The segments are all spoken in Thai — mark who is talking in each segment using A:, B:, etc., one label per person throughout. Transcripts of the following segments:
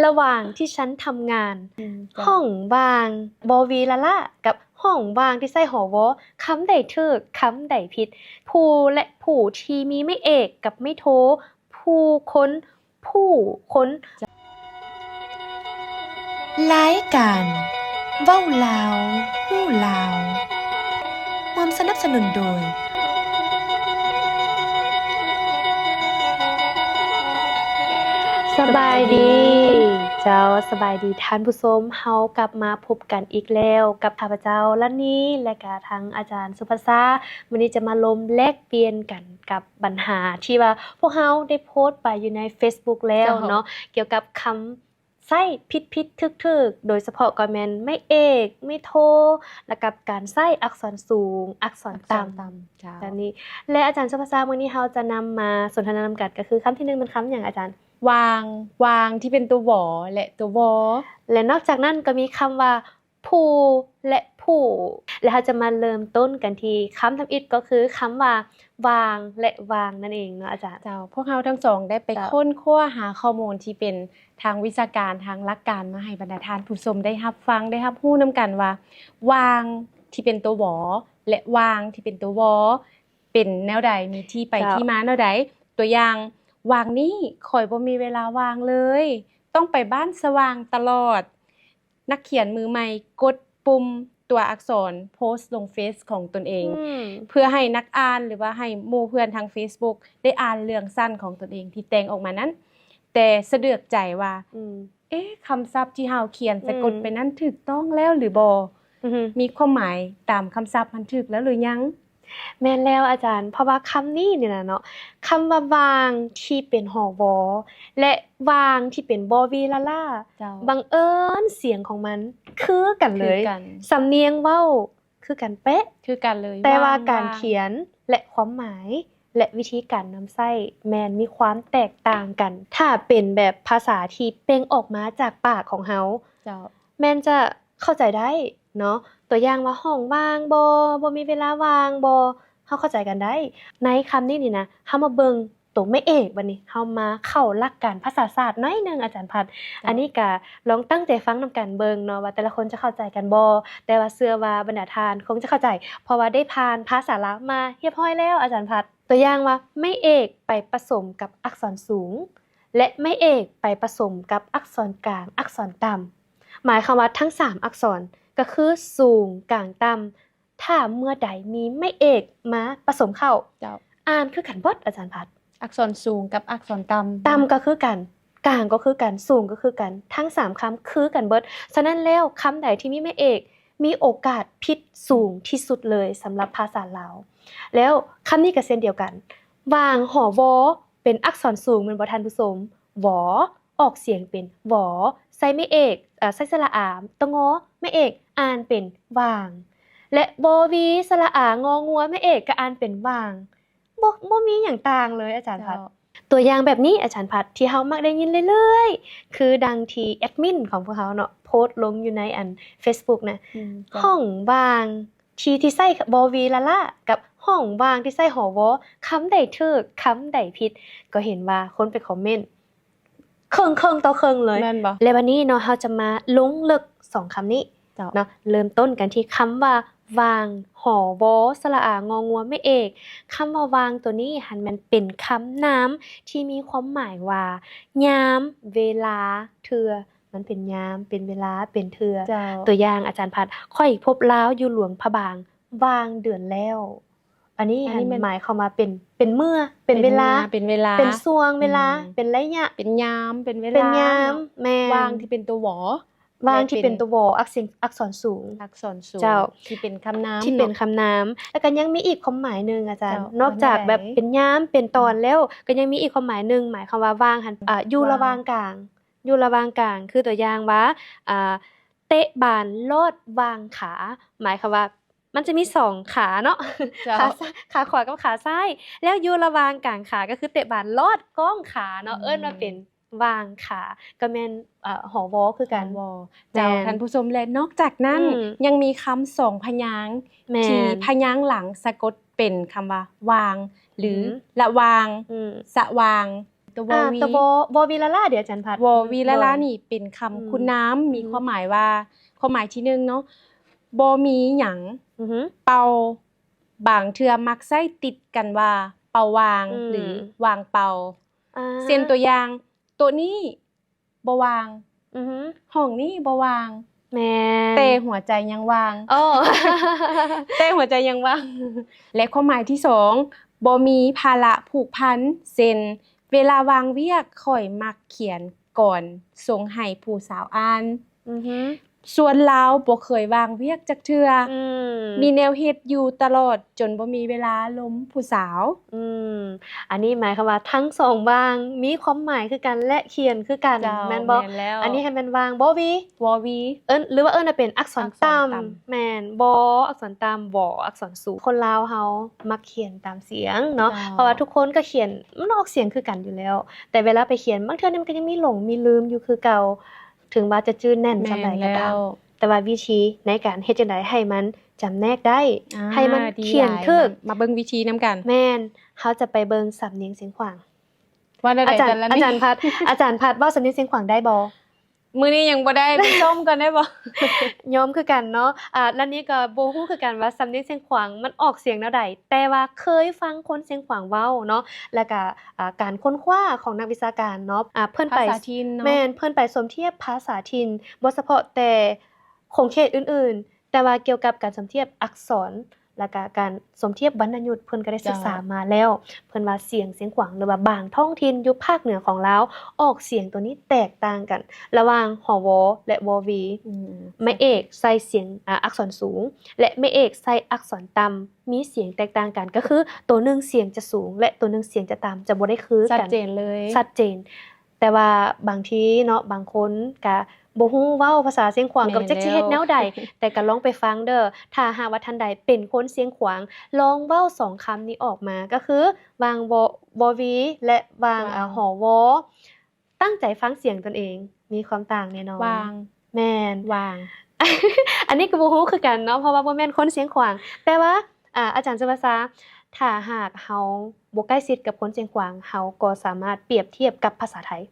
A: ระหว่างที่ฉันทำงานห้องว่างบอวีละละกับห้องว่างที่ใส่หอวอคำใดถูกคำใดผิดผู้และผู้ที่มีไม่เอกกับไม่โทผู้ค้นผู้ค้นรายการเว้าลาวฮู้ลาวความสนับสนุนโดยสบายดีเจ้าสบายดีท่านผู้ชมเฮากลับมาพบกันอีกแล้วกับข้าพเจ้าละนี้และก็ทั้งอาจารย์สุภาษาวันนี้จะมาล้มแลกเปลี่ยนกันกับปัญหาที่ว่าพวกเฮาได้โพสต์ไปอยู่ใน Facebook แล้วเนาะเกี่ยวกับคำใช้ผิดๆทึกๆโดยเฉพาะก็แม่นไม่เอกไม่โทและกับการใช้อักษรสูงอักษรต่ำจ้าอันนี้และอาจารย์สุภาษามื้อนี้เฮาจะนำมาสนทนานำกันก็คือคำที่1มันคำหยังอาจารย์
B: วางที่เป็นตัวหวอและตัววอ
A: และนอกจากนั้นก็มีคำว่าผู้และผู้และเราจะมาเริ่มต้นกันที่คำทำอิฐก็คือคำว่าวางและวางนั่นเองเนาะอาจารย์
B: เจ้าพวกเราทั้งสองได้ไปค้นคว้าหาข้อมูลที่เป็นทางวิชาการทางหลักการมาให้บรรดาท่านผู้ชมได้รับฟังได้รับรู้นํกันว่าวางที่เป็นตัวหวอและวางที่เป็นตัววอเป็นแนวใดมีที่ไปที่มาแนวใดตัวอย่างวางนี้ข่อยบ่มีเวลาวางเลยต้องไปบ้านสว่างตลอดนักเขียนมือใหม่กดปุ่มตัวอักษรโพสต์ลงเฟซของตนเองเพื่อให้นักอ่านหรือว่าให้หมู่เพื่อนทาง Facebook ได้อ่านเรื่องสั้นของตนเองที่แต่งออกมานั้นแต่สะเดือกใจว่าคำศัพท์ที่เฮาเขียนสะกดไปนั้นถูกต้องแล้วหรือบ่มีความหมายตามคำศัพท์มันถูกแล้วหรือยัง
A: แม่นแล้วอาจารย์เพราะว่าคำนี้นี่นะเนาะคำว่าวางที่เป็นหอวอและวางที่เป็นบอวีละล่าบังเอิญเสียงของมันคือกันเลยสำเนียงเว้าคือกันเป๊ะ
B: คือกันเลย
A: แต่ว่าการเขียนและความหมายและวิธีการนำใช้แม่นมีความแตกต่างกันถ้าเป็นแบบภาษาที่เปล่งออกมาจากปากของเฮาแม่นจะเข้าใจได้เนาะตัวอย่างว่าห้องว่างบ่มีเวลาว่างบ่เฮาเข้าใจกันได้ในคำนี้นี่นะเฮามาเบิ่งตัวไม่เอกบัดนี้เฮามาเข้าหลักการภาษาศาสตร์หน่อยนึงอาจารย์พัดอันนี้ก็ลองตั้งใจฟังนำกันเบิ่งเนาะว่าแต่ละคนจะเข้าใจกันบ่แต่ว่าเชื่อว่าบรรดาท่านคงจะเข้าใจเพราะว่าได้ผ่านภาษาลาวมาเรียบร้อยแล้วอาจารย์พัดตัวอย่างว่าไม่เอกไปผสมกับอักษรสูงและไม่เอกไปผสมกับอักษรกลางอักษรต่ำหมายความว่าทั้ง3อักษรก็คือสูงกลางต่ำถ้าเมื่อใดมีไม่เอกมาผสมเข้าอ่านคือกันบดอาจารย์พัด
B: อักษรสูงกับอักษรต่
A: ำก็คือกันกลางก็คือกันสูงก็คือกันทั้ง3คำคือกันเบิดฉะนั้นแล้วคำใดที่มีไม่เอกมีโอกาสผิดสูงที่สุดเลยสำหรับภาษาลาวแล้วคำนี้ก็เช่นเดียวกันวางหอวอเป็นอักษรสูงเหมือนบ่ท่านผู้ชมวอออกเสียงเป็นวอใส่ไม่เอกใส่สระอาตะงอไม่เอกอ่านเป็นวางและบอวีสระอางองัวไม่เอกก็อ่านเป็นวางบ่มีหยังต่างเลยอาจารย์พัดตัวอย่างแบบนี้อาจารย์พัดที่เฮามักได้ยินเรื่อยๆคือดังที่แอดมินของพวกเฮาเนาะโพสต์ลงอยู่ในFacebook นะห้องว่างที่ใส่บอวีละละกับห้องว่างที่ใส่หอวอคำใดถูกคำใดผิดก็เห็นว่าคนไปคอมเมนต์เครื่องต่อเครื่องเลยและวันนี้เนาะเฮาจะมาลงลึก2คำนี้เนาะเริ่มต้นกันที่คำว่าวางหอวอสระอางองัวไม่เอกคำว่าวางตัวนี้หันมันเป็นคำนามที่มีความหมายว่ายามเวลาเทื่อมันเป็นยามเป็นเวลาเป็นเทื่อตัวอย่างอาจารย์พัดค่อยพบลาวอยู่หลวงพระบางวางเดือนแล้วอันนี้หมายเข้ามาเป็นเมื่อเป็นเวลาเป็นช่วงเวลาเป็นระยะ
B: เป็นยามเป็นเวลา
A: เป็นยามแม่
B: วางที่เป็นตัวหวอ
A: วางที่เป็นตัววออักษรสูง
B: เจ้าที่เป็นคำนาม
A: ที่เป็นคำนามแล้วก็ยังมีอีกความหมายนึงอาจารย์นอกจากแบบเป็นยามเป็นตอนแล้วก็ยังมีอีกความหมายนึงหมายความว่าวางหันอยู่ระหว่างกลางคือตัวอย่างว่าเตะบานโลดวางขาหมายความว่ามันจะมี2ขาเนาะขาขวากับขาซ้ายแล้วอยู่ระหว่างกลางขาก็คือเตะบานลอดก้องขาเนาะเอิ้นว่าเป็นวางขาก็แม่นหอวอคือกัน
B: เจ้าท่านผู้ชมและนอกจากนั้นยังมีคำ2พยางค์ที่พยางค์หลังสะกดเป็นคำว่าวางหรือละวางสะวาง ตัววอวี
A: ตัววอวีละล่าเดี๋ยวอาจารย์พัด
B: วอวีละล่านี่เป็น
A: อืม
B: คำคุณน้ำมีความหมายว่าความหมายที่หนึ่งเนาะบ่มีหยัง
A: อือหือ
B: เป่าบางเทื่อมักใช้ติดกันว่าเป่าวาง
A: อืม
B: หรือวางเป่า
A: อ่า
B: เช่นตัวอย่างตัวนี้บ่วาง
A: อือหือ
B: ห้องนี้บ่วาง
A: แม่น
B: แต่หัวใจยังวาง
A: โอ้
B: แต่หัวใจยังว่าง และความหมายที่สองบ่มีภาระผูกพันเช่นเวลาวางเวียกข่อยมักเขียนก่อนส่งให้ผู้สาวอ่าน
A: อือหือ
B: ส่วนลาวบ่เคยวางเวียกจักเทื่อ
A: อืม
B: มีแนวเฮ็ดอยู่ตลอดจนบ่มีเวลาล้มผู้สาว
A: อืมอันนี้หมายความว่าทั้งสองวางมีความหมายคือกันและเขียนคือกัน
B: เจ้า
A: แม่นบ่
B: แม่นแล้ว
A: อันนี้ให้แม่นวางบ่วี
B: วอวี
A: หรือว่าน่ะเป็นอักษร
B: อักษร
A: ต่ำ
B: ต่ำ
A: แม่นบออักษรต่ำบออักษรสูงคนลาวเฮามักเขียนตามเสียงเนาะ
B: จ้า
A: เพราะว่าทุกคนก็เขียนมันออกเสียงคือกันอยู่แล้ว แต่เวลาไปเขียนบางเทื่อนี่มันก็ยังมีหลงมีลืมอยู่คือเก่าถึงว่าจะจื้อแน่น
B: แม่
A: ซำใด
B: น
A: ก็
B: แล้
A: ตาม
B: ว
A: แต่ว่าวิธีในการเฮ็ดจังไดให้มันจำแนกได้
B: อ่า
A: ให้มัน
B: ดี
A: เขียน
B: หลา
A: ถูก
B: มาเบิ่งวิธีนํกัน
A: แม่นเขาจะไปเบิ่งสำเนียงเสียงขวาง
B: ว่าได้
A: อาจาร
B: แต่
A: ย์
B: ละ
A: อา
B: นี่
A: จารย์พัด อาจารย์พัดเว้าสำเนียงเสียงขวางได้บ่
B: มื้อนี้ยังบ่ได้ไปชมกันได้บ่
A: ยอมคือกันเนาะแล้วนี้ก็บ่ฮู้คือกันว่าสำเนียงเสียงขวางมันออกเสียงแนวใดแต่ว่าเคยฟังคนเสียงขวางเว้าเนาะแล้วก็การค้นคว้าของนักวิชาการเนาะเพิ่นไป
B: ภาษาถิ่นเนาะ
A: แม่นเพิ่นไปสมเทียบภาษาถิ่นบ่เฉพาะแต่ของเขตอื่นๆ แต่ว่าเกี่ยวกับการสมเทียบอักษรแล้วก็การสมเทียบวรรณยุกต์เพิ่นก็ได้ศึกษามาแล้ว เพิ่นว่าเสียงขวางหรือว่าบางท้องถิ่นอยู่ภาคเหนือของลาวออกเสียงตัวนี้แตกต่างกัน ระหว่างหอวอและวอวี
B: อืม
A: แม่เอกใส่เสียงอักษรสูง และแม่เอกใส่อักษรต่ำมีเสียงแตกต่างกันก็คือตัวหนึงเสียงจะสูง และตัวหนึงเสียงจะต่ำจะบ่ได้คือ
B: ชัด
A: กัน
B: เจนเลย
A: ชัดเจน แต่ว่าบางทีเนาะบางคนก็บ่ฮู้เว้าภาษาเสียงขวางกับจักสิเฮ็ดแนวใด แต่ก็ลองไปฟังเด้อถ้าหากว่าท่านใดเป็นคนเสียงขวาง ลองเว้าสองคำนี้ออกมาก็คือวางวอวีและวางหอวอตั้งใจฟังเสียงตนเอง มีความต่างแน่นอน
B: วาง
A: แม่น
B: วาง
A: อันนี้ก็บ่ฮู้คือกันเนาะเพราะว่าบ่แม่นคนเสียงขวาง แต่ว่าอาจารย์สุภาษาถ้าหากเฮาบ่ใกล้ชิดกับคนเสียงขวางเฮาก็สามารถเปรียบเทียบกับภาษาไทย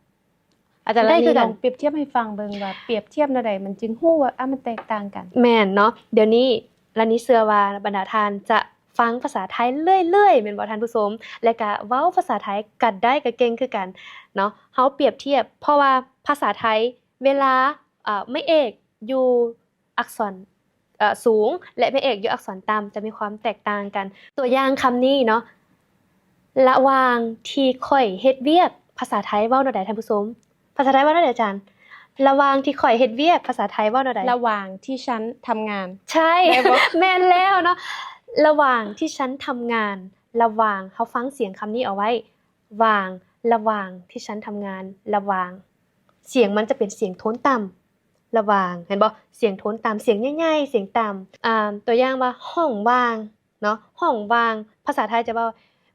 B: อาจารย์
A: ได้
B: ได้
A: คื
B: คือ อ
A: กั
B: กัน นเปรียบเทียบให้ฟังเบิ่งว่าเปรียบเทียบแนวใดมันจึงฮู้ว่ามันแตกต่างกัน
A: แม่นเนาะเดี๋ยวนี้และนี้เชื่อว่าบรรดาทานจะฟังภาษาไทยเรื่อยๆแม่นบ่ท่านผู้ชมและก็เว้าภาษาไทยกันได้ก็เก่งคือกันเนาะเฮาเปรียบเทียบ เพราะว่าภาษาไทยเวลาไม่เอกอยู่อักษรสูง และไม่เอกอยู่อักษรต่ำจะมีความแตกต่างกัน ตัวอย่างคำนี้เนาะระหว่างที่ข่อยเฮ็ดเวียกภาษาไทยเว้าแนวใดท่านผู้ชมภาษาไทยเว้าแนวใดอาจารย์ระหว่างที่ข่อยเฮ็ดเวียกภาษาไทยเว้าแนวใด
B: ระหว่างที่ฉันทำงาน
A: ใช่
B: แม่นบ่
A: แม่นแล้วเนาะระหว่างที่ฉันทำงาน ระหว่างเขาฟังเสียงคำนี้เอาไว้วางระหว่างที่ฉันทำงาน ระหว่าง เสียงมันจะเป็นเสียงโทนต่ำระหว่างเห็นบ่เสียงโทนต่ำเสียงใหญ่ๆเสียงต่ำตัวอย่างว่าห้องว่างเนาะห้องว่าง ภาษาไทยจะว่า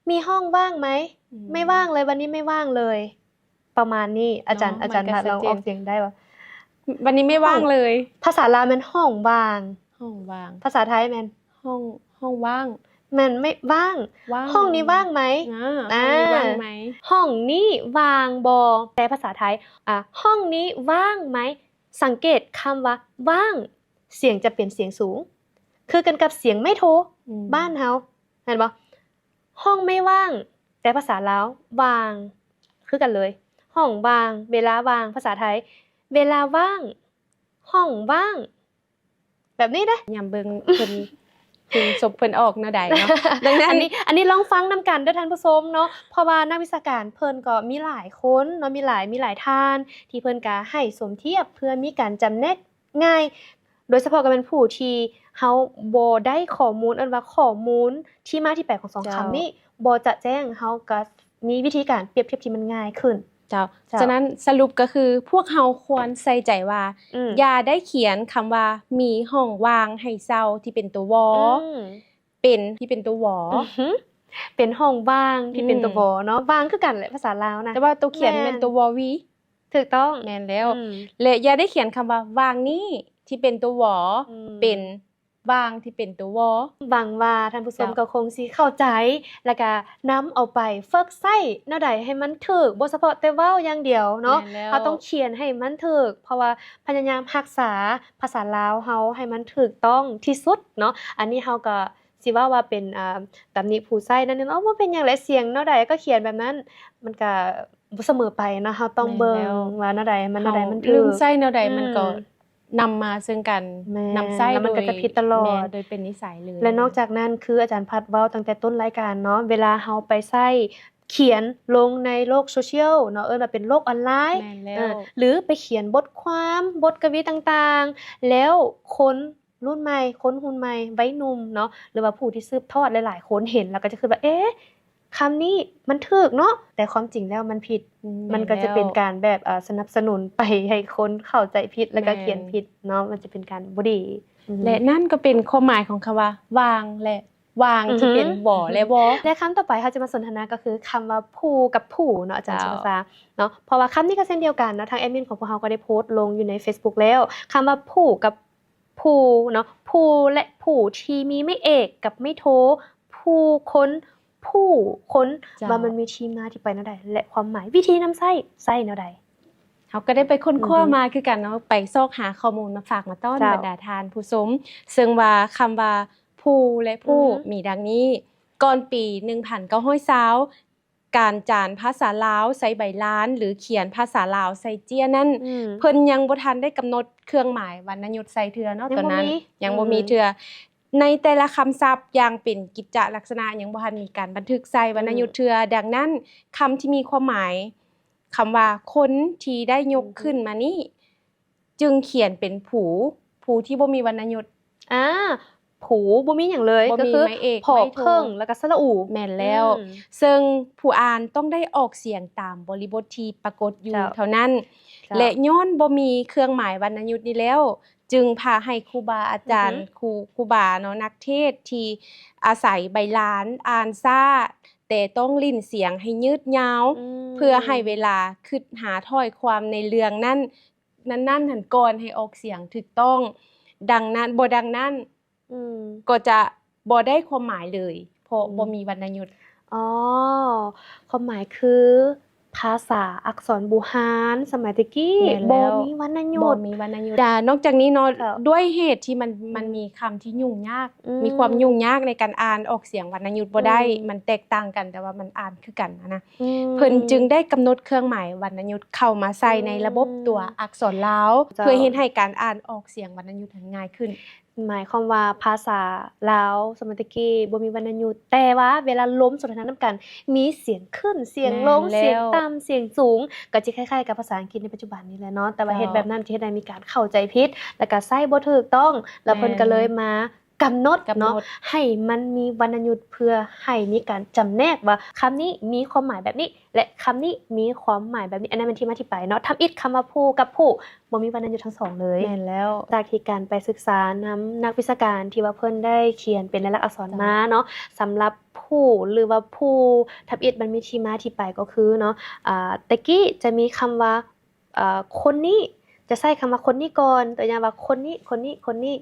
A: มีห้องว่างไหม
B: อืม
A: ไม่ว่างเลยวันนี้ไม่ว่างเลย ประมาณนี้อาจารย์
B: เนาะ
A: อาจารย์
B: มันก็
A: พัดลอง
B: ชัดเจน
A: ออกเสียงได้ว่า
B: วันนี้ไม่ว่างเลย
A: ภาษาลาวมันห้องว่าง
B: ห้องว่าง
A: ภาษาไทยแม่น
B: ห้องว่าง
A: มันไม่ว่าง
B: ว่าง
A: ห้องนี้ว่างไหม
B: ห้องนี้ว่างไหม
A: ห้องนี้ว่างบอแต่ภาษาไทยห้องนี้ว่างไหมสังเกตคำว่าว่าง เสียงจะเป็นเสียงสูง คือกันกับเสียงไม่โทร
B: อืม
A: บ้านเฮาเห็นบ่ห้องไม่ว่าง แต่ภาษาลาวว่าง คือกันเลย ห้องว่าง เวลาว่าง ภาษาไทย เวลาว่าง ห้องว่าง แบบนี้เด้
B: ยามเบิ่งเพิ่นศพเพิ่นออกแนวใดเนาะ ดังนั้น
A: อันนี้ลองฟังนำกันเด้อท่านผู้ชมเนาะเพราะว่านักวิชาการเพิ่นก็มีหลายคนเนาะมีหลายท่าน ที่เพิ่นก็ให้สมเทียบเพื่อมีการจำแนกง่าย โดยเฉพาะก็เป็นผู้ที่เฮาบ่ได้ข้อมูลอันว่าข้อมูลที่มาที่ไปของสอง
B: เจ้า
A: คำนี้บ่จะแจ้งเฮาก็มีวิธีการเปรียบเทียบที่มันง่ายขึ้น
B: เจ้า
A: เจ้า
B: ฉะนั้นสรุปก็คือพวกเฮาควรใส่ใจว่า
A: ม
B: อย่าได้เขียนคำว่ามีห้องว่างให้เซาที่เป็นตัววอ
A: ม
B: เป็นที่เป็นตัววอ
A: อือหือเป็นห้องว่างที่เป็น
B: อืม
A: ตัววอเนาะว่างคือกันแหละภาษาลาวนะ
B: แต่ว่าตัวเขียน
A: แม่น
B: เป็นตัววอวี
A: ถูกต้อง
B: แม่นแล้ว
A: อืม
B: และอย่าได้เขียนคำว่าวางนี้ที่เป็นตัววออ
A: ม
B: เป็น วางที่เป็นตัววอ
A: หวังว่าท่านผู้ชม
B: เจ้า
A: ก็คงสิเข้าใจ แล้วก็นำเอาไปฝึกใช้แนวใดให้มันถูกบ่เฉพาะแต่เว้าอย่างเดียวเนาะ
B: แม่นแล้ว
A: เราต้องเขียนให้มันถูก เพราะว่าพยายามรักษาภาษาลาวเฮาให้มันถูกต้องที่สุดเนาะ อันนี้เฮาก็สิว่าเป็นตำหนิผู้ใช้นั่นนึงบ่เป็นหยังแหละเสียงแนวใดก็เขียนแบบนั้น มันก็บ่เสมอไปเนาะ เฮาต้องเบิ่งว่าแนวใดมันถู
B: ลืม
A: ก
B: ไส้แนวใด
A: อืม
B: มันก็นำมาซึ่งกัน
A: แม่น
B: นำไส้
A: แล้วมันก็จะผิดตลอด
B: แม่นโดยเป็นนิสัยเลย
A: และนอกจากนั้นคืออาจารย์พัดเว้าตั้งแต่ต้นรายการเนาะเวลาเฮาไปใช้เขียนลงในโลกโซเชียลเนาะว่าเป็นโลกออนไลน์
B: แม่นแล้
A: เอ
B: ว
A: อหรือไปเขียนบทความบทกวีต่างๆ แล้วคนรุ่นใหม่คนรุ่นใหม่วัยหนุ่มเนาะหรือว่าผู้ที่สืบทอดหลายๆคนเห็นแล้วก็จะคือว่าเอ๊ะคำนี้มันถูกเนาะแต่ความจริงแล้วมันผิด มันก็จะเป็นการแบบสนับสนุนไปให้คนเข้าใจผิดแล้วก็เขียนผิดเนาะมันจะเป็นการบ่ดีอืม
B: และนั่นก็เป็นความหมายของคำว่า วางและวางที่เป็นบ่และวอ
A: และคำต่อไปเขาจะมาสนทนาก็คือคำว่าผู้กับผู้เนาะอาจารย์สุ
B: เจ้า
A: ภาษาเนาะเพราะว่าคำนี้ก็เช่นเดียวกันเนาะทางแอดมินของพวกเราก็ได้โพสต์ลงอยู่ใน Facebook แล้วคำว่าผู้กับผู้เนาะผู้และผู้ที่มีไม่เอกกับไม่โทผู้คนผู้คน
B: เจ้า
A: ว่ามันมีที่มาที่ไปแนวใดและความหมายวิธีนำไส้แนวใด
B: เขาก็ได้ไปค้นคว้า
A: อือฮึ
B: มาคือกันเนาะไปซอกหาข้อมูลมาฝากมาต้อน
A: เจ้า
B: บรรดาทานผู้ชมซึ่งว่าคำว่าผู้และผู้
A: อือฮึ
B: มีดังนี้ ก่อนปี1920การจานภาษาลาวใส่ใบล้าน หรือเขียนภาษาลาวใส่เจี้ยนั้น
A: อืม
B: เพิ่นยังบ่ทันได้กำหนดเครื่องหมายวรรณยุกต์ใส่เทือเนาะ
A: ยัง
B: ตอนนั้น
A: บ่มี
B: ยังบ่
A: อืม
B: มีเทือในแต่ละคำศัพท์อย่างเป็นกิจจลักษณะยังบ่ทันมีการบันทึกใส่วรรณยุกต์เทือดังนั้นคำที่มีความหมายคำว่าคนที่ได้ยกขึ้นมานี้จึงเขียนเป็นผู้ที่บ่มีวรรณยุกต์
A: อ่าผูบ่มีหยังเลย
B: บ่มี
A: ก็คือ
B: ไม้เอก
A: พอ
B: ไม้โท
A: เพิ่งแล้วก็สระอู
B: แม่นแล้ว
A: อืม
B: ซึ่งผู้อ่านต้องได้ออกเสียงตามบริบทที่ปรากฏอยู่
A: เจ้า
B: เท่านั้น
A: เจ้า
B: และย้อนบ่มีเครื่องหมายวรรณยุกต์นี้แล้ว จึงพาให้ครูบาอาจารย์
A: อือฮึ
B: ครูบาเนาะนักเทศน์ที่อาศัยใบลานอ่านซ่า แต่ต้องลิ้นเสียงให้ยืดยาว
A: ม
B: เพื่อให้เวลาคิดหาถ้อยความในเรื่องนั้นหันก่อนให้ออกเสียงถูกต้อง ดังนั้นบ่ดังนั้น
A: อืม
B: ก็จะบ่ได้ความหมายเลย เพราะ
A: อืม
B: บ่มีวรรณยุกต์
A: อ๋อความหมายคือภาษาอักษรบูฮานสมัยตะกี้
B: แม่นแล้ว
A: บ่มีวรรณยุ
B: บ่
A: กต์
B: มีวรรณยุกต์นอกจากนี้เนาะ
A: เจ้า
B: ด้วยเหตุที่มันมีคำที่ยุ่งยาก
A: อืม
B: มีความยุ่งยากในการอ่านออกเสียงวรรณยุกต์บ่ได้
A: อืม
B: มันแตกต่างกันแต่ว่ามันอ่านคือกันนะ
A: อืม
B: เพิ่นจึงได้กำหนดเครื่องหมายวรรณยุกต์เข้ามาใส่ในระบบตัวอักษรลาว
A: เจ้า
B: เพื่อเฮ็ดให้การอ่านออกเสียงวรรณยุกต์นั้นง่ายขึ้น
A: หมายความว่าภาษาลาวสมัยตะกี้บ่มีวรรณยุกต์แต่ว่าเวลาล้มสนทนานํกัน มีเสียงขึ้นเสียงลง
B: แม่นแล้ว
A: เสียงต่ำเสียงสูงก็จะคล้ายๆกับภาษาอังกฤษในปัจจุบันนี้แหละเนาะแต่ว่า
B: เจ้า
A: เฮ็ดแบบนั้นจะเฮ็ดให้มีการเข้าใจผิดแล้วก็ใช้บ่ถูกต้อง แล้วเพิ่นก็เลยมากำหนดเนาะ ให้มันมีวรรณยุกต์เพื่อให้มีการจำแนกว่าคำนี้มีความหมายแบบนี้ และคำนี้มีความหมายแบบนี้ อันนั้นเป็นที่มาที่ไปเนาะทำอิฐคำว่าผู้กับผู้บ่มีวรรณยุกต์ทั้งสองเลย
B: แม่นแล้ว
A: จากที่การไปศึกษานำนักวิชาการที่ว่าเพิ่นได้เขียนเป็นลายลักษณ์อักษรมาเนาะสำหรับผู้หรือว่าผู้ทำอิฐมันมีที่มาที่ไปก็คือเนาะตะกี้จะมีคำว่าคนนี้จะใช้คำว่าคนนี้ก่อนตัวอย่างว่าคนนี้คนนี้คนนี้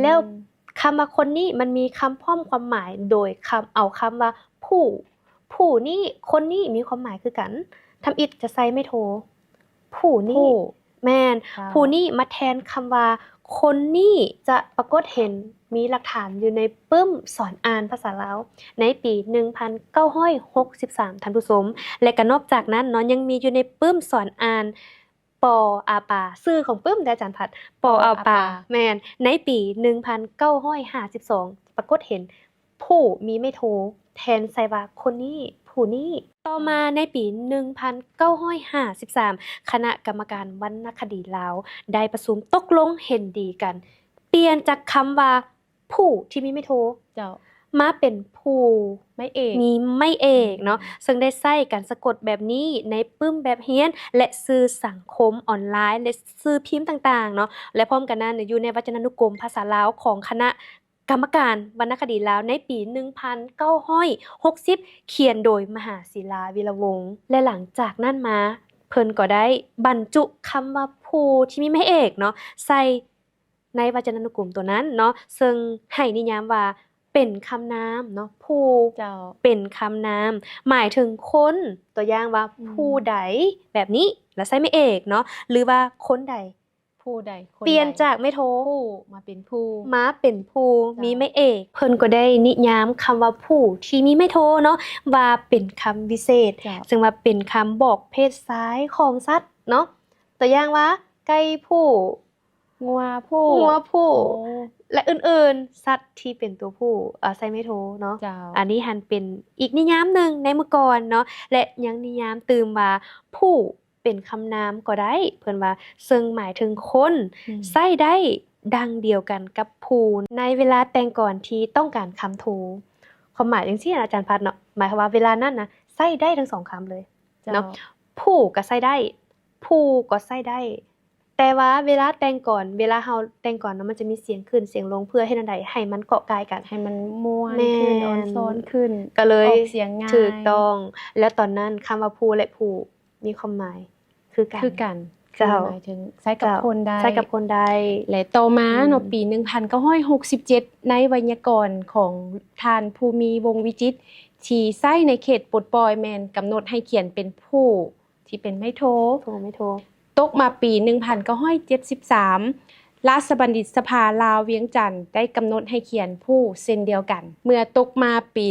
A: แล้วคำว่าคนนี้มันมีคำพร้อมความหมายโดยเอาคำว่าผู้นี้คนนี้มีความหมายคือกันทำอิฐจะใส่ไม่โทผู้นี้
B: ผู้
A: แม่น
B: เจ้า
A: ผู้นี้มาแทนคำว่าคนนี้จะปรากฏเห็นมีหลักฐานอยู่ในปึ้มสอนอ่านภาษาลาวในปี 1963ท่านผู้ชมและก็นอกจากนั้นเนาะยังมีอยู่ในปึ้มสอนอ่านปออาปาชื่อของปึ้มได้อาจารย์พัดปออาปาแม่นในปี 1952 ปรากฏเห็นผู้มีไม่โทแทนใส่ว่าคนนี้ผู้นี้ต่อมาในปี 1953 คณะกรรมการวรรณคดีลาวได้ประชุมตกลงเห็นดีกัน เปลี่ยนจากคำว่าผู้ที่มีไม่โท
B: เจ้า
A: มาเป็นผู้
B: ไม่เอก
A: มีไม่เอกเนาะซึ่งได้ใช้การสะกดแบบนี้ในปึ้มแบบเฮียน และสื่อสังคมออนไลน์และสื่อพิมพ์ต่างๆเนาะและพร้อมกันนั้นอยู่ในวจนานุกรมภาษาลาวของคณะกรรมการวรรณคดีลาวในปี 1960 เขียนโดยมหาศิลาวีระวงศ์และหลังจากนั้นมาเพิ่นก็ได้บรรจุคำว่าผู้ที่มีไม่เอกเนาะใส่ ในวจนานุกรมตัวนั้นเนาะซึ่งให้นิยามว่าเป็นคำนามเนาะผู้
B: เจ้า
A: เป็นคำนามหมายถึงคนตัวอย่างว่า
B: อืม
A: ผู้ใดแบบนี้แล้วใช้ไม่เอกเนาะหรือว่าคนใด
B: ผู้ใดคน
A: เปลี่ยน
B: ใด
A: จากไม่โท
B: ผู้มาเป็นผู้
A: มาเป็นผู้
B: จ้ะ
A: มีไม่เอกเพิ่นก็ได้นิยามคำว่าผู้ที่มีไม่โทเนาะว่าเป็นคำวิเศษ
B: เจ้า
A: ซึ่งว่าเป็นคำบอกเพศซ้ายของสัตว์เนาะตัวอย่างว่าไก่ผู้
B: งัวผู้
A: งัวผู้
B: โอ้
A: และอื่นๆสัตว์ที่เป็นตัวผู้ใส่ไม่โทเนาะ
B: เจ้า
A: อันนี้หันเป็นอีกนิยามหนึ่งในเมื่อก่อนเนาะและยังนิยามตื่มว่าผู้เป็นคำนามก็ได้เพิ่นว่าซึ่งหมายถึงคน
B: อืม
A: ใช้ได้ดังเดียวกันกับผู้ในเวลาแต่งก่อนที่ต้องการคำโทความหมายจังซี่นะอาจารย์พัดเนาะหมายความว่าเวลานั้นนะใช้ได้ทั้งสองคำเลย
B: เจ้า
A: เนาะ ผู้ก็ใช้ได้ ผู้ก็ใช้ได้ แต่ว่าเวลาแต่งก่อนเวลาเฮาแต่งก่อนเนาะมันจะมีเสียงขึ้นเสียงลงเพื่อให้นั่นใดให้มันเกาะกายกัน
B: ให้มันม่วน
A: แม่น
B: ขึ้นอ่อนซ้อนขึ้น
A: ก็เลย
B: ออกเสียงง่าย
A: ถูกต้อง และตอนนั้นคำว่าผู้และผู้มีความหมายคือกัน
B: คือกัน
A: เจ้า
B: หมายถึงใช้กับคนได้
A: ใช้กับคนใด
B: และต่อมา
A: อืม
B: เนาะปี 1967 ในไวยากรณ์ของท่านภูมิวงศ์วิจิตรที่ใช้ในเขตปลดปล่อยแมนกำหนดให้เขียนเป็นผู้ที่เป็นไม่โท
A: โทรไม่โทร
B: ตกมาปี 1973 ราชบัณฑิตสภาลาวเวียงจันทน์ได้กำหนดให้เขียนผู้เช่นเดียวกัน เมื่อตกมาปี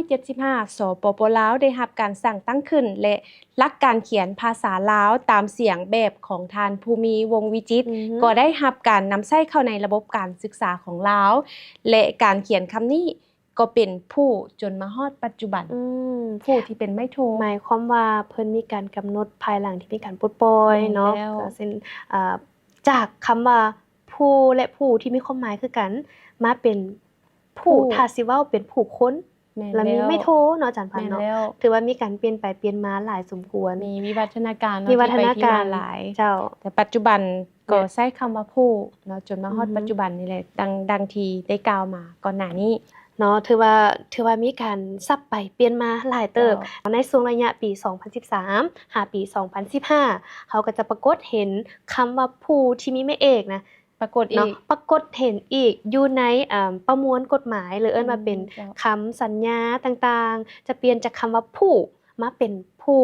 B: 1975 สปปลาวได้รับการสั่งตั้งขึ้น และหลักการเขียนภาษาลาวตามเสียงแบบของท่านภูมิวงศ์วิจิตร
A: อือฮึ
B: ก็ได้รับการนำใช้เข้าในระบบการศึกษาของลาว และการเขียนคำนี้ก็เป็นผู้จนมาฮอดปัจจุบัน
A: อืม
B: ผู้ที่เป็นไม่โท
A: หมายความว่าเพิ่นมีการกำหนดภายหลังที่มีการปลดปล่อยเนาะ
B: แล้ว
A: ก็เช่นจากคำว่าผู้และผู้ที่มีความหมายคือกัน มาเป็นผู้ถ้าสิเว้าเป็นผู้คน
B: แม่น
A: แล้วมี
B: แล้ว
A: ไม่โทรเนาะอาจารย์พัน
B: แม่น
A: เนาะ
B: แล้ว
A: ถือว่ามีการเปลี่ยนไปเปลี่ยนมาหลายสมควร
B: มีวิวัฒนาการเนอะ
A: มีวัฒนา
B: ที่ไปที่
A: การ
B: มาหลาย
A: เจ้า
B: แต่ปัจจุบันก็
A: เนี่ย
B: ใช้คำว่าผู้เนาะจนมาฮอด
A: อือฮึ
B: ปัจจุบันนี่แหละดังที่ได้กล่าวมาก่อนหน้านี้
A: เนาะถือว่ามีการซับไปเปลี่ยนมาหลายเติบ ในช่วงระยะปี 2013 หาปี 2015 เขาก็จะปรากฏเห็นคำว่าผู้ที่มีแม่เอกนะ
B: ปรากฏอี
A: เนาะ
B: ก
A: ปรากฏเห็นอีกอยู่ในประมวลกฎหมายหรือเอิ้นว่าเป็น
B: เจ้า
A: คำสัญญาต่างๆ จะเปลี่ยนจากคำว่าผู้มาเป็นผู้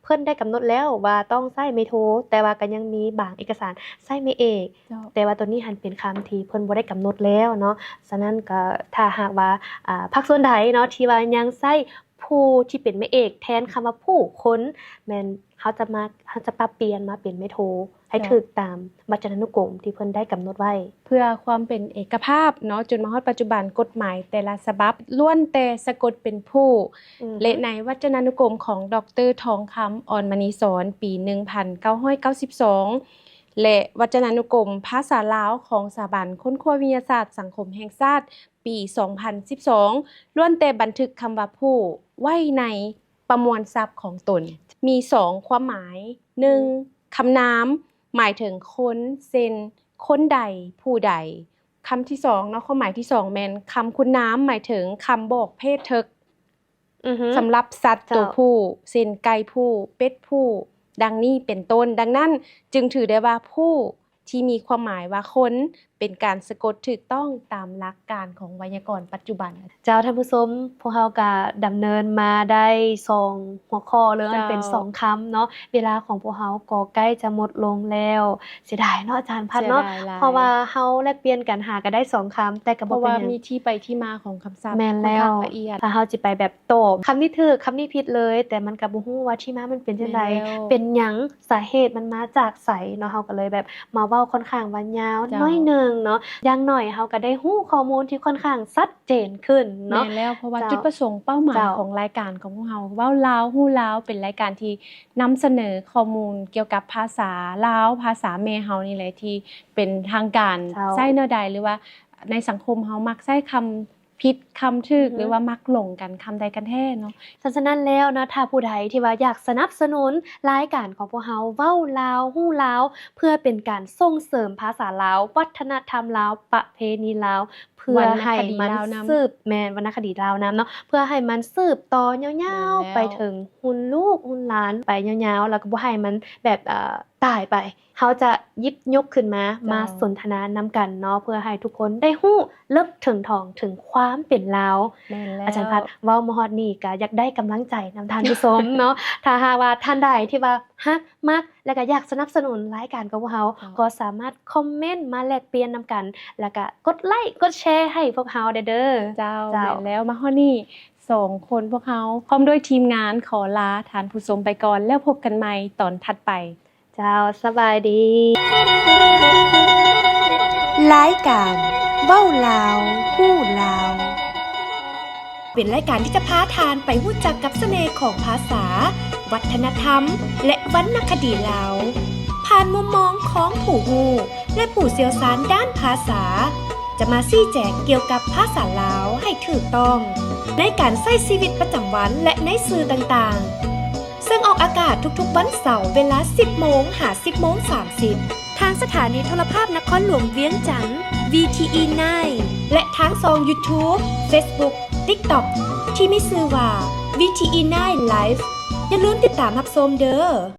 A: เพิ่นได้กำหนดแล้วว่าต้องใช้ไม่โท แต่ว่าก็ยังมีบางเอกสารใช้ไม่เอก
B: เจ้า
A: แต่ว่าตัวนี้หันเป็นคำที่เพิ่นบ่ได้กำหนดแล้วเนาะฉะนั้นก็ถ้าหากว่าภาคส่วนใดเนาะที่ว่ายังใช้ผู้ที่เป็นไม่เอกแทนคำว่าผู้คนแม่นเขาจะปรับเปลี่ยนมาเป็นไม่โท ให้
B: จ้ะ
A: ถูกตามวจนานุกรมที่เพิ่นได้กำหนดไว้
B: เพื่อความเป็นเอกภาพเนาะจนมาฮอดปัจจุบันกฎหมายแต่ละฉบับล้วนแต่สะกดเป็นผู้ และในวจนานุกรมของดรทองคำอ่อนมณีสอนปี 1992 และวจนานุกรมภาษาลาวของสถาบันค้นคว้าวิทยาศาสตร์สังคมแห่งชาติปี 2012 ล้วนแต่บันทึกคำว่าผู้ไว้ในประมวลทรัพย์ของตน มี 2 ความหมาย 1. คำนามหมายถึงคนเช่นคนใดผู้ใดคำที่2เนาะความหมายที่2แม่นคำคุณนามหมายถึงคำบอกเพศเทิก
A: อือฮึ
B: สำหรับสัตว์
A: เจ้า
B: ตัวผู้เช่นไก่ผู้เป็ดผู้ดังนี้เป็นต้น ดังนั้นจึงถือได้ว่าผู้ที่มีความหมายว่าคนเป็นการสะกดถูกต้องตามหลักการของไวยากรณ์ปัจจุบัน
A: เจ้าท่านผู้ชมพวกเราก็ดำเนินมาได้2หัวข้อเลยมันเป็น
B: เจ้า
A: 2 คำเนาะเวลาของพวกเราก็ใกล้จะหมดลงแล้วเสียดายเนาะอาจารย์พัดเนาะ
B: เสียดายหลาย
A: เพราะว่าเฮาแลกเปลี่ยนกันหากันได้2 คำแต่ก็
B: เพ
A: บ่
B: ราะ
A: เป็น
B: ว่า
A: หยัง
B: มีที่ไปที่มาของคำศัพท์
A: แม่น
B: ค่อน
A: แล้ว
B: ข้างละเอียด
A: ถ้าเฮาสิไปแบบโตบคำนี้ถูกคำนี้ผิดเลย แต่มันก็บ่ฮู้ว่าที่มามันเป็นจังได
B: แม่นแล้ว
A: เป็นหยังสาเหตุมันมาจากไสเนาะเฮาก็เลยแบบมาเว้าค่อนข้างว่ายาว
B: เจ้า
A: น้อยหนึงเนาะอย่างน้อยเฮาก็ได้ฮู้ข้อมูลที่ค่อนข้างชัดเจนขึ้น
B: แม่
A: เนาะ
B: นแล้วเพราะว่า
A: เจ้า
B: จุดประสงค์เป้าหมาย
A: เจ้า
B: ของรายการของพวกเราเว้าลาวฮู้ลาวเป็นรายการที่นำเสนอข้อมูลเกี่ยวกับภาษาลาวภาษาแม่เฮานี่แหละที่เป็นทางการ
A: เจ้า
B: ใช้แนวใดหรือว่าในสังคมเฮามักใช้คำผิดคำถูก
A: อือฮึ
B: หรือว่ามักหลงกันคำใดกันแท้เนาะ
A: ฉะนั้นแล้วนะถ้าผู้ใดที่ว่าอยากสนับสนุนรายการของพวกเราเว้าลาวฮู้ลาวเพื่อเป็นการส่งเสริมภาษาลาววัฒนธรรมลาวประเพณีลาวเพื่อ พื่อให้มัน
B: วรรณคดีลาวนำ
A: สืบแม่นวรรณคดีลาวนำเนาะเพื่อให้มันสืบต่อยาวๆไปถึงรุ่นลูกรุ่นหลานไปยาวๆแล้วก็บ่ให้มันแบบตายไปเขาจะหยิบยกขึ้นมามาสนทนานำกันเนาะเพื่อให้ทุกคนได้ฮู้ลึกถึงทองถึงความเป็นลาว
B: แม่นแล้ว
A: อาจารย์พัดเว้ามาฮอดนี่ก็อยากได้กำลังใจนำท่านผู้ชม เนาะ ถ้าหากว่าท่านใดที่ว่าฮักมักแล้วก็อยากสนับสนุนรายการของพวกเราก็สามารถคอมเมนต์มาแลกเปลี่ยนนำกัน แล้วก็กดไลค์กดแชร์ให้พวกเราเด้อ
B: เจ้า
A: เจ้า
B: แม่นแล้วมาฮอดนี่2คนพวกเขาพร้อมด้วยทีมงานขอลาท่านผู้ชมไปก่อนแล้วพบกันใหม่ตอนถัดไป
A: เจ้าสบายดี
C: รายการเว้าลาวฮู้ลาว
D: เป็นรายการที่จะพาทานไปรู้จักกับเสน่ห์ของภาษา วัฒนธรรม และวรรณคดีลาวผ่านมุมมองของผู้ฮู้และผู้เชี่ยวชาญด้านภาษา จะมาชี้แจงเกี่ยวกับภาษาลาวให้ถูกต้อง ในการใช้ชีวิตประจำวันและในสื่อต่างๆ ซึ่งออกอากาศทุกๆวันเสาร์เวลา 10 โมงหา 10 โมง 30 ทางสถานีโทรภาพนครหลวงเวียงจันทร์ VTE 9 และทางช่อง YouTube Facebook TikTok ที่มีชื่อว่า VTE 9 Live อย่าลืมติดตามรับชมเด้อ